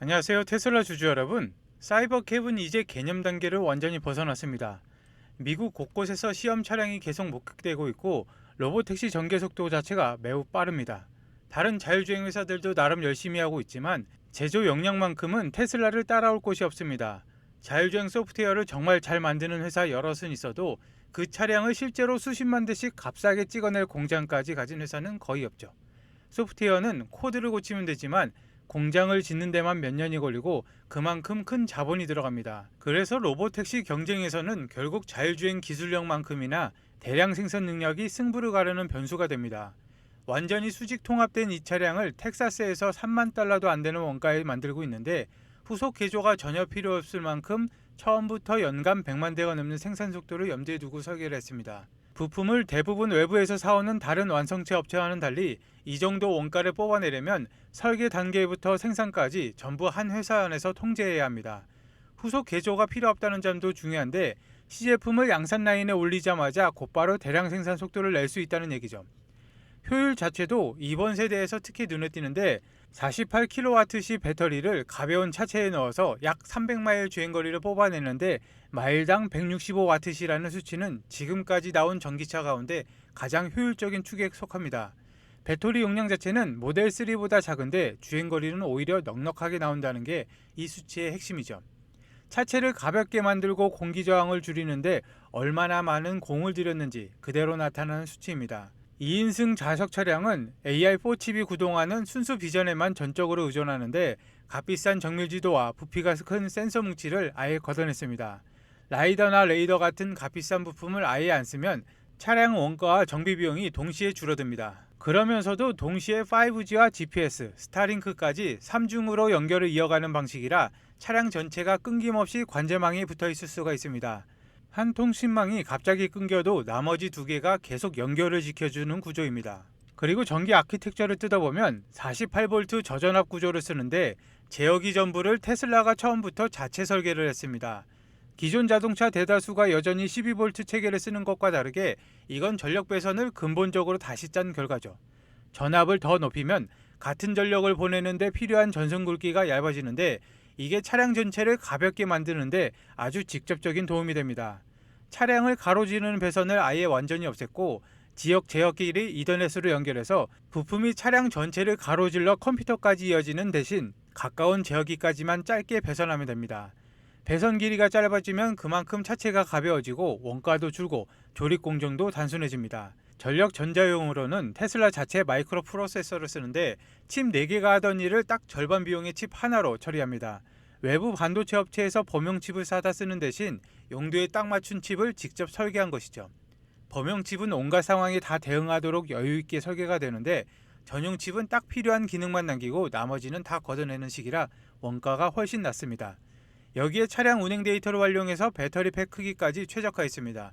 안녕하세요. 테슬라 주주 여러분. 사이버캡은 이제 개념 단계를 완전히 벗어났습니다. 미국 곳곳에서 시험 차량이 계속 목격되고 있고 로보택시 전개 속도 자체가 매우 빠릅니다. 다른 자율주행 회사들도 나름 열심히 하고 있지만 제조 역량만큼은 테슬라를 따라올 곳이 없습니다. 자율주행 소프트웨어를 정말 잘 만드는 회사 여럿은 있어도 그 차량을 실제로 수십만 대씩 값싸게 찍어낼 공장까지 가진 회사는 거의 없죠. 소프트웨어는 코드를 고치면 되지만 공장을 짓는 데만 몇 년이 걸리고 그만큼 큰 자본이 들어갑니다. 그래서 로보택시 경쟁에서는 결국 자율주행 기술력만큼이나 대량 생산 능력이 승부를 가르는 변수가 됩니다. 완전히 수직 통합된 이 차량을 텍사스에서 3만 달러도 안 되는 원가에 만들고 있는데 후속 개조가 전혀 필요 없을 만큼 처음부터 연간 100만 대가 넘는 생산 속도를 염두에 두고 설계를 했습니다. 부품을 대부분 외부에서 사오는 다른 완성체 업체와는 달리 이 정도 원가를 뽑아내려면 설계 단계부터 생산까지 전부 한 회사 안에서 통제해야 합니다. 후속 개조가 필요 없다는 점도 중요한데 시제품을 양산 라인에 올리자마자 곧바로 대량 생산 속도를 낼 수 있다는 얘기죠. 효율 자체도 이번 세대에서 특히 눈에 띄는데 48kWh 배터리를 가벼운 차체에 넣어서 약 300마일 주행거리를 뽑아내는데 마일당 165W라는 수치는 지금까지 나온 전기차 가운데 가장 효율적인 축에 속합니다. 배터리 용량 자체는 모델 3보다 작은데 주행거리는 오히려 넉넉하게 나온다는 게 이 수치의 핵심이죠. 차체를 가볍게 만들고 공기저항을 줄이는데 얼마나 많은 공을 들였는지 그대로 나타나는 수치입니다. 2인승 좌석 차량은 AI4 칩이 구동하는 순수 비전에만 전적으로 의존하는데 값비싼 정밀지도와 부피가 큰 센서 뭉치를 아예 걷어냈습니다. 라이더나 레이더 같은 값비싼 부품을 아예 안 쓰면 차량 원가와 정비 비용이 동시에 줄어듭니다. 그러면서도 동시에 5G와 GPS, 스타링크까지 3중으로 연결을 이어가는 방식이라 차량 전체가 끊김없이 관제망에 붙어 있을 수가 있습니다. 한 통신망이 갑자기 끊겨도 나머지 두 개가 계속 연결을 지켜주는 구조입니다. 그리고 전기 아키텍처를 뜯어보면 48V 저전압 구조를 쓰는데 제어기 전부를 테슬라가 처음부터 자체 설계를 했습니다. 기존 자동차 대다수가 여전히 12V 체계를 쓰는 것과 다르게 이건 전력 배선을 근본적으로 다시 짠 결과죠. 전압을 더 높이면 같은 전력을 보내는데 필요한 전선 굵기가 얇아지는데 이게 차량 전체를 가볍게 만드는데 아주 직접적인 도움이 됩니다. 차량을 가로지르는 배선을 아예 완전히 없앴고 지역 제어기를 이더넷으로 연결해서 부품이 차량 전체를 가로질러 컴퓨터까지 이어지는 대신 가까운 제어기까지만 짧게 배선하면 됩니다. 배선 길이가 짧아지면 그만큼 차체가 가벼워지고 원가도 줄고 조립 공정도 단순해집니다. 전력 전자용으로는 테슬라 자체 마이크로 프로세서를 쓰는데 칩 4개가 하던 일을 딱 절반 비용의 칩 하나로 처리합니다. 외부 반도체 업체에서 범용 칩을 사다 쓰는 대신 용도에 딱 맞춘 칩을 직접 설계한 것이죠. 범용 칩은 온갖 상황에 다 대응하도록 여유있게 설계가 되는데 전용 칩은 딱 필요한 기능만 남기고 나머지는 다 걷어내는 식이라 원가가 훨씬 낮습니다. 여기에 차량 운행 데이터를 활용해서 배터리 팩 크기까지 최적화했습니다.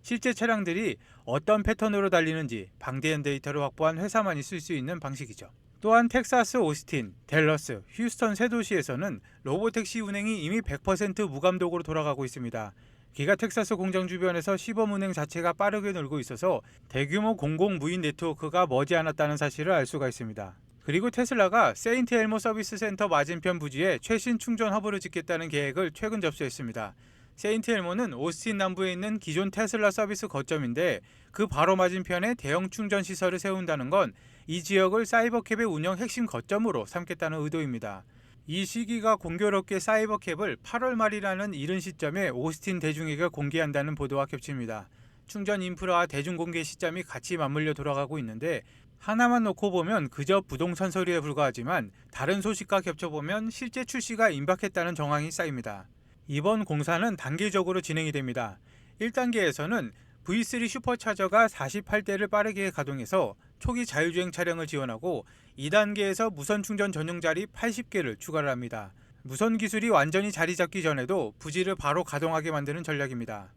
실제 차량들이 어떤 패턴으로 달리는지 방대한 데이터를 확보한 회사만이 쓸 수 있는 방식이죠. 또한 텍사스 오스틴, 댈러스, 휴스턴 세 도시에서는 로보택시 운행이 이미 100% 무감독으로 돌아가고 있습니다. 기가 텍사스 공장 주변에서 시범 운행 자체가 빠르게 늘고 있어서 대규모 공공 무인 네트워크가 머지않았다는 사실을 알 수가 있습니다. 그리고 테슬라가 세인트 엘모 서비스 센터 맞은편 부지에 최신 충전 허브를 짓겠다는 계획을 최근 접수했습니다. 세인트 엘모는 오스틴 남부에 있는 기존 테슬라 서비스 거점인데 그 바로 맞은편에 대형 충전 시설을 세운다는 건 이 지역을 사이버캡의 운영 핵심 거점으로 삼겠다는 의도입니다. 이 시기가 공교롭게 사이버캡을 8월 말이라는 이른 시점에 오스틴 대중에게 공개한다는 보도와 겹칩니다. 충전 인프라와 대중 공개 시점이 같이 맞물려 돌아가고 있는데 하나만 놓고 보면 그저 부동산 소리에 불과하지만 다른 소식과 겹쳐보면 실제 출시가 임박했다는 정황이 쌓입니다. 이번 공사는 단계적으로 진행이 됩니다. 1단계에서는 V3 슈퍼차저가 48대를 빠르게 가동해서 초기 자율주행 차량을 지원하고 2단계에서 무선 충전 전용 자리 80개를 추가를 합니다. 무선 기술이 완전히 자리 잡기 전에도 부지를 바로 가동하게 만드는 전략입니다.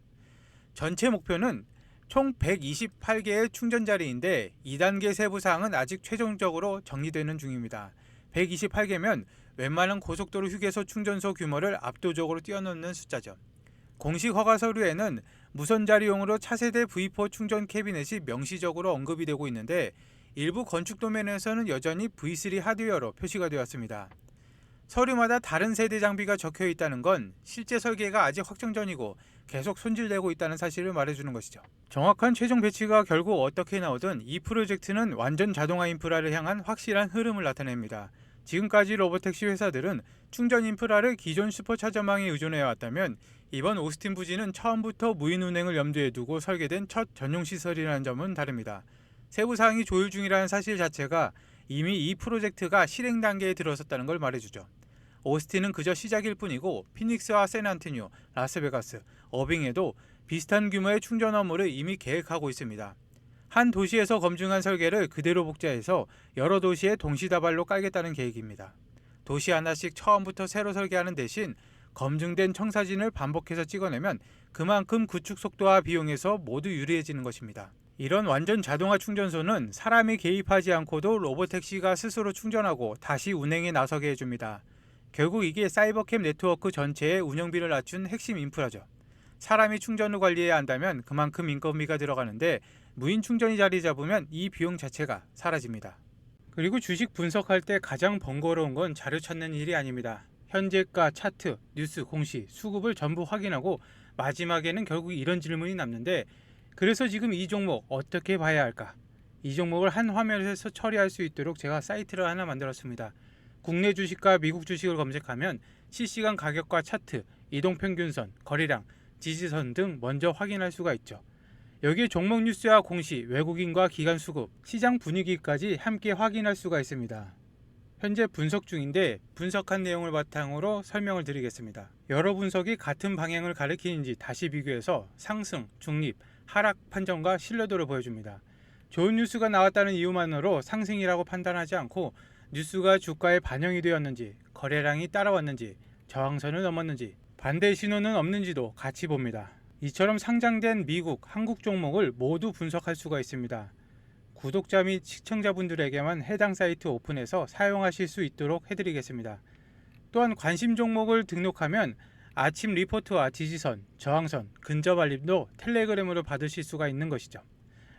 전체 목표는 총 128개의 충전 자리인데 2단계 세부 사항은 아직 최종적으로 정리되는 중입니다. 128개면 웬만한 고속도로 휴게소 충전소 규모를 압도적으로 뛰어넘는 숫자죠. 공식 허가 서류에는 무선 자리용으로 차세대 V4 충전 캐비넷이 명시적으로 언급이 되고 있는데 일부 건축 도면에서는 여전히 V3 하드웨어로 표시가 되었습니다. 서류마다 다른 세대 장비가 적혀 있다는 건 실제 설계가 아직 확정 전이고 계속 손질되고 있다는 사실을 말해주는 것이죠. 정확한 최종 배치가 결국 어떻게 나오든 이 프로젝트는 완전 자동화 인프라를 향한 확실한 흐름을 나타냅니다. 지금까지 로보택시 회사들은 충전 인프라를 기존 슈퍼차저망에 의존해 왔다면 이번 오스틴 부지는 처음부터 무인 운행을 염두에 두고 설계된 첫 전용 시설이라는 점은 다릅니다. 세부 사항이 조율 중이라는 사실 자체가 이미 이 프로젝트가 실행 단계에 들어섰다는 걸 말해주죠. 오스틴은 그저 시작일 뿐이고 피닉스와 샌안토니오, 라스베가스, 어빙에도 비슷한 규모의 충전 업무를 이미 계획하고 있습니다. 한 도시에서 검증한 설계를 그대로 복제해서 여러 도시에 동시다발로 깔겠다는 계획입니다. 도시 하나씩 처음부터 새로 설계하는 대신 검증된 청사진을 반복해서 찍어내면 그만큼 구축 속도와 비용에서 모두 유리해지는 것입니다. 이런 완전 자동화 충전소는 사람이 개입하지 않고도 로보택시가 스스로 충전하고 다시 운행에 나서게 해줍니다. 결국 이게 사이버캠 네트워크 전체의 운영비를 낮춘 핵심 인프라죠. 사람이 충전을 관리해야 한다면 그만큼 인건비가 들어가는데 무인 충전이 자리 잡으면 이 비용 자체가 사라집니다. 그리고 주식 분석할 때 가장 번거로운 건 자료 찾는 일이 아닙니다. 현재가, 차트, 뉴스, 공시, 수급을 전부 확인하고 마지막에는 결국 이런 질문이 남는데 그래서 지금 이 종목 어떻게 봐야 할까? 이 종목을 한 화면에서 처리할 수 있도록 제가 사이트를 하나 만들었습니다. 국내 주식과 미국 주식을 검색하면 실시간 가격과 차트, 이동평균선, 거래량, 지지선 등 먼저 확인할 수가 있죠. 여기에 종목 뉴스와 공시, 외국인과 기관 수급, 시장 분위기까지 함께 확인할 수가 있습니다. 현재 분석 중인데 분석한 내용을 바탕으로 설명을 드리겠습니다. 여러 분석이 같은 방향을 가리키는지 다시 비교해서 상승, 중립, 하락 판정과 신뢰도를 보여줍니다. 좋은 뉴스가 나왔다는 이유만으로 상승이라고 판단하지 않고 뉴스가 주가에 반영이 되었는지, 거래량이 따라왔는지, 저항선을 넘었는지, 반대 신호는 없는지도 같이 봅니다. 이처럼 상장된 미국, 한국 종목을 모두 분석할 수가 있습니다. 구독자 및 시청자분들에게만 해당 사이트 오픈해서 사용하실 수 있도록 해드리겠습니다. 또한 관심 종목을 등록하면 아침 리포트와 지지선, 저항선, 근접 알림도 텔레그램으로 받으실 수가 있는 것이죠.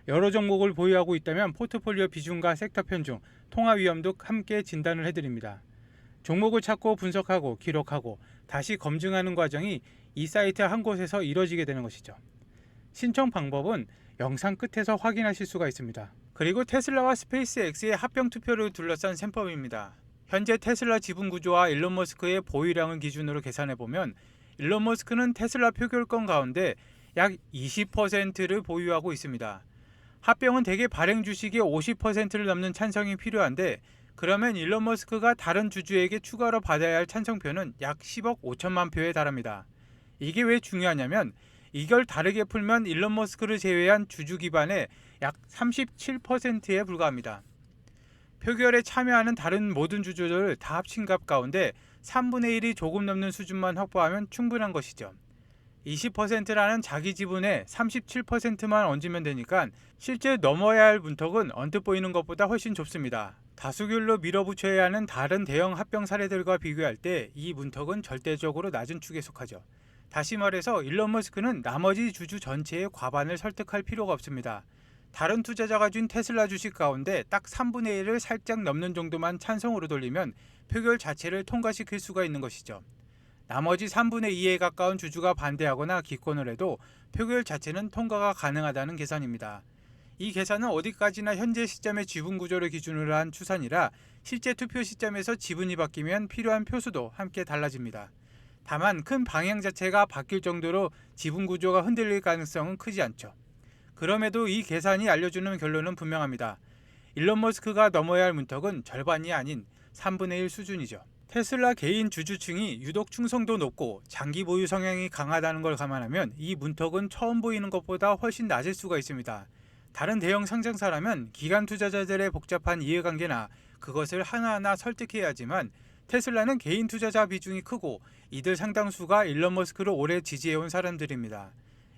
여러 종목을 보유하고 있다면 포트폴리오 비중과 섹터 편중, 통화 위험도 함께 진단을 해드립니다. 종목을 찾고 분석하고 기록하고 다시 검증하는 과정이 이 사이트 한 곳에서 이루어지게 되는 것이죠. 신청 방법은 영상 끝에서 확인하실 수가 있습니다. 그리고 테슬라와 스페이스X의 합병 투표를 둘러싼 셈법입니다. 현재 테슬라 지분 구조와 일론 머스크의 보유량을 기준으로 계산해보면 일론 머스크는 테슬라 표결권 가운데 약 20%를 보유하고 있습니다. 합병은 대개 발행 주식의 50%를 넘는 찬성이 필요한데 그러면 일론 머스크가 다른 주주에게 추가로 받아야 할 찬성표는 약 10억 5천만 표에 달합니다. 이게 왜 중요하냐면 이걸 다르게 풀면 일론 머스크를 제외한 주주 기반의 약 37%에 불과합니다. 표결에 참여하는 다른 모든 주주들을 다 합친 값 가운데 3분의 1이 조금 넘는 수준만 확보하면 충분한 것이죠. 20%라는 자기 지분의 37%만 얹으면 되니까 실제 넘어야 할 문턱은 언뜻 보이는 것보다 훨씬 좁습니다. 다수결로 밀어붙여야 하는 다른 대형 합병 사례들과 비교할 때 이 문턱은 절대적으로 낮은 축에 속하죠. 다시 말해서 일론 머스크는 나머지 주주 전체의 과반을 설득할 필요가 없습니다. 다른 투자자가 준 테슬라 주식 가운데 딱 3분의 1을 살짝 넘는 정도만 찬성으로 돌리면 표결 자체를 통과시킬 수가 있는 것이죠. 나머지 3분의 2에 가까운 주주가 반대하거나 기권을 해도 표결 자체는 통과가 가능하다는 계산입니다. 이 계산은 어디까지나 현재 시점의 지분 구조를 기준으로 한 추산이라 실제 투표 시점에서 지분이 바뀌면 필요한 표수도 함께 달라집니다. 다만 큰 방향 자체가 바뀔 정도로 지분 구조가 흔들릴 가능성은 크지 않죠. 그럼에도 이 계산이 알려주는 결론은 분명합니다. 일론 머스크가 넘어야 할 문턱은 절반이 아닌 3분의 1 수준이죠. 테슬라 개인 주주층이 유독 충성도 높고 장기 보유 성향이 강하다는 걸 감안하면 이 문턱은 처음 보이는 것보다 훨씬 낮을 수가 있습니다. 다른 대형 상장사라면 기관 투자자들의 복잡한 이해관계나 그것을 하나하나 설득해야 하지만 테슬라는 개인 투자자 비중이 크고 이들 상당수가 일론 머스크를 오래 지지해온 사람들입니다.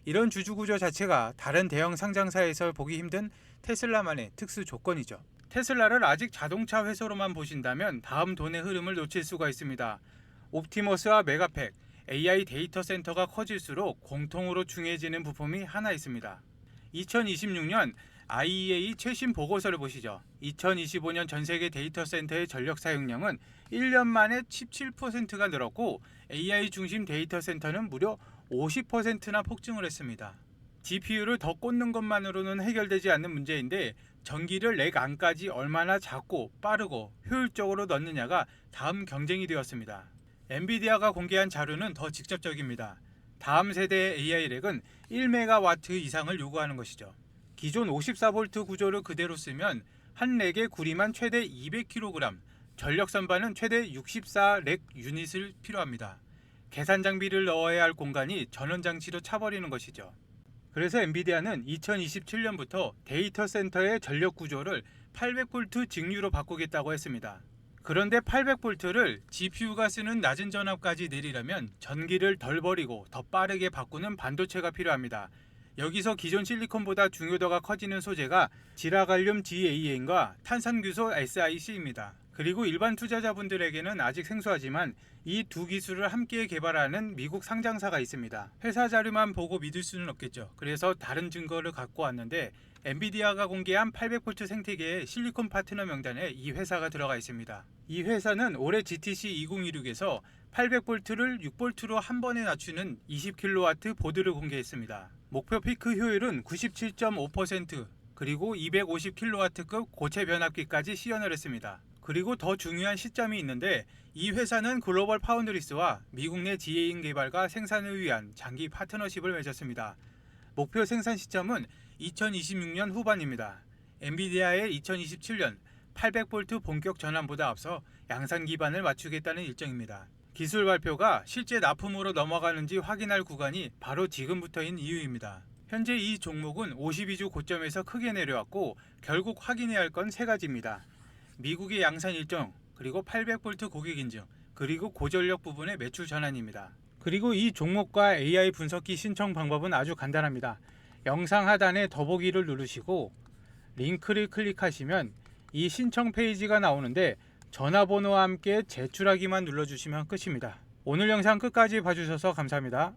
이런 주주구조 자체가 다른 대형 상장사에서 보기 힘든 테슬라만의 특수 조건이죠. 테슬라를 아직 자동차 회사로만 보신다면 다음 돈의 흐름을 놓칠 수가 있습니다. 옵티머스와 메가팩, AI 데이터 센터가 커질수록 공통으로 중요해지는 부품이 하나 있습니다. 2026년 IEA 최신 보고서를 보시죠. 2025년 전 세계 데이터 센터의 전력 사용량은 1년 만에 17%가 늘었고 AI 중심 데이터 센터는 무려 50%나 폭증을 했습니다. GPU를 더 꽂는 것만으로는 해결되지 않는 문제인데 전기를 렉 안까지 얼마나 작고 빠르고 효율적으로 넣느냐가 다음 경쟁이 되었습니다. 엔비디아가 공개한 자료는 더 직접적입니다. 다음 세대의 AI 렉은 1메가와트 이상을 요구하는 것이죠. 기존 54V 구조를 그대로 쓰면 한 렉의 구리만 최대 200kg, 전력 선반은 최대 64렉 유닛을 필요합니다. 계산 장비를 넣어야 할 공간이 전원 장치로 차버리는 것이죠. 그래서 엔비디아는 2027년부터 데이터 센터의 전력 구조를 800V 직류로 바꾸겠다고 했습니다. 그런데 800V를 GPU가 쓰는 낮은 전압까지 내리려면 전기를 덜 버리고 더 빠르게 바꾸는 반도체가 필요합니다. 여기서 기존 실리콘보다 중요도가 커지는 소재가 지라갈륨 GaN과 탄산규소 SiC입니다. 그리고 일반 투자자분들에게는 아직 생소하지만 이 두 기술을 함께 개발하는 미국 상장사가 있습니다. 회사 자료만 보고 믿을 수는 없겠죠. 그래서 다른 증거를 갖고 왔는데 엔비디아가 공개한 800V 생태계의 실리콘 파트너 명단에 이 회사가 들어가 있습니다. 이 회사는 올해 GTC 2016에서 800V를 6V로 한 번에 낮추는 20kW 보드를 공개했습니다. 목표 피크 효율은 97.5% 그리고 250kW급 고체 변압기까지 시연을 했습니다. 그리고 더 중요한 시점이 있는데 이 회사는 글로벌 파운드리스와 미국 내 지혜인 개발과 생산을 위한 장기 파트너십을 맺었습니다. 목표 생산 시점은 2026년 후반입니다. 엔비디아의 2027년 800V 본격 전환보다 앞서 양산 기반을 맞추겠다는 일정입니다. 기술 발표가 실제 납품으로 넘어가는지 확인할 구간이 바로 지금부터인 이유입니다. 현재 이 종목은 52주 고점에서 크게 내려왔고 결국 확인해야 할 건 세 가지입니다. 미국의 양산 일정, 그리고 800V 고객 인증, 그리고 고전력 부분의 매출 전환입니다. 그리고 이 종목과 AI 분석기 신청 방법은 아주 간단합니다. 영상 하단에 더보기를 누르시고 링크를 클릭하시면 이 신청 페이지가 나오는데 전화번호와 함께 제출하기만 눌러주시면 끝입니다. 오늘 영상 끝까지 봐주셔서 감사합니다.